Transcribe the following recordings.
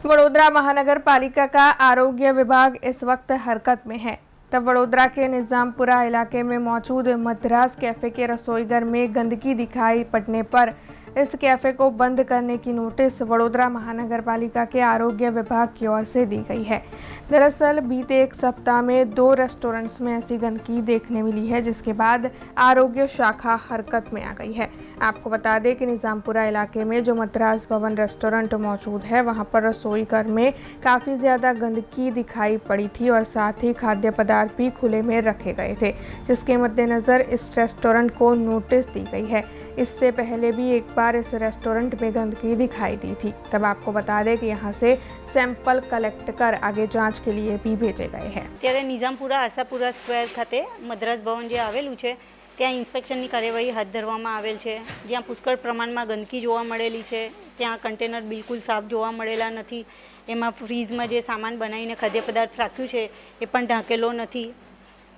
वडोदरा महानगर पालिका का आरोग्य विभाग इस वक्त हरकत में है। तब वडोदरा के निजामपुरा इलाके में मौजूद मद्रास कैफे के रसोईघर में गंदगी दिखाई पड़ने पर इस कैफे को बंद करने की नोटिस वडोदरा महानगर पालिका के आरोग्य विभाग की ओर से दी गई है। दरअसल बीते एक सप्ताह में 2 रेस्टोरेंट्स में ऐसी गंदगी देखने मिली है, जिसके बाद आरोग्य शाखा हरकत में आ गई है। आपको बता दें कि निजामपुरा इलाके में जो मद्रास भवन रेस्टोरेंट मौजूद है, वहां पर रसोई घर में काफ़ी ज़्यादा गंदगी दिखाई पड़ी थी और साथ ही खाद्य पदार्थ भी खुले में रखे गए थे, जिसके मद्देनज़र इस रेस्टोरेंट को नोटिस दी गई है। इससे पहले भी एक बार इस रेस्टोरेंट में गंदगी दिखाई दी थी। तब आपको बता दें कि यहाँ से सैंपल कलेक्ट कर आगे जांच के लिए भी भेजे गए हैं। ત્યારે નિઝામપુરા આશાપુરા સ્ક્વેર ખાતે મદ્રાસ ભવન જે આવેલું છે ત્યાં ઇન્સ્પેક્શનની કાર્યવાહી હાથ ધરવામાં આવેલ છે, જ્યાં પુષ્કળ પ્રમાણમાં ગંદકી જોવા મળેલી છે। ત્યાં કન્ટેનર બિલકુલ સાફ જોવા મળેલા નથી। એમાં ફ્રીઝમાં જે સામાન બનાવીને ખાદ્ય પદાર્થ રાખ્યું છે એ પણ ઢાંકેલો નથી,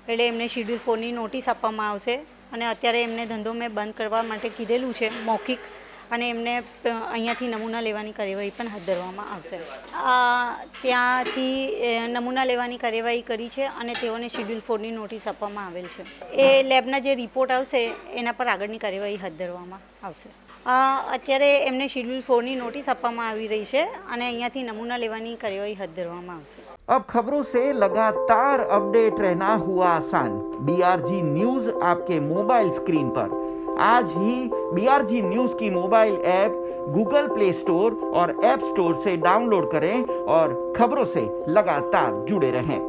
એટલે એમને શેડ્યુલ 4ની નોટિસ આપવામાં આવશે અને અત્યારે એમને ધંધો મેં બંધ કરવા માટે કીધેલું છે મૌખિક, અને એમને અહીંયાથી નમૂના લેવાની કાર્યવાહી પણ હાથ ધરવામાં આવશે। ત્યાંથી નમૂના લેવાની કાર્યવાહી કરી છે અને તેઓને શેડ્યુલ 4ની નોટિસ આપવામાં આવેલ છે। એ લેબના જે રિપોર્ટ આવશે એના પર આગળની કાર્યવાહી હાથ ધરવામાં આવશે। અત્યારે એમને શેડ્યુલ 4ની નોટિસ આપવામાં આવી રહી છે અને અહીંયાથી નમૂના લેવાની કાર્યવાही हाथ धरવામાં આવશે। अब खबरों से लगातार अपडेट रहना हुआ आसान। BRG न्यूज आपके मोबाइल स्क्रीन पर। आज ही BRG न्यूज की mobile app Google play store और ऐप स्टोर से डाउनलोड करें और खबरों से लगातार जुड़े रहें।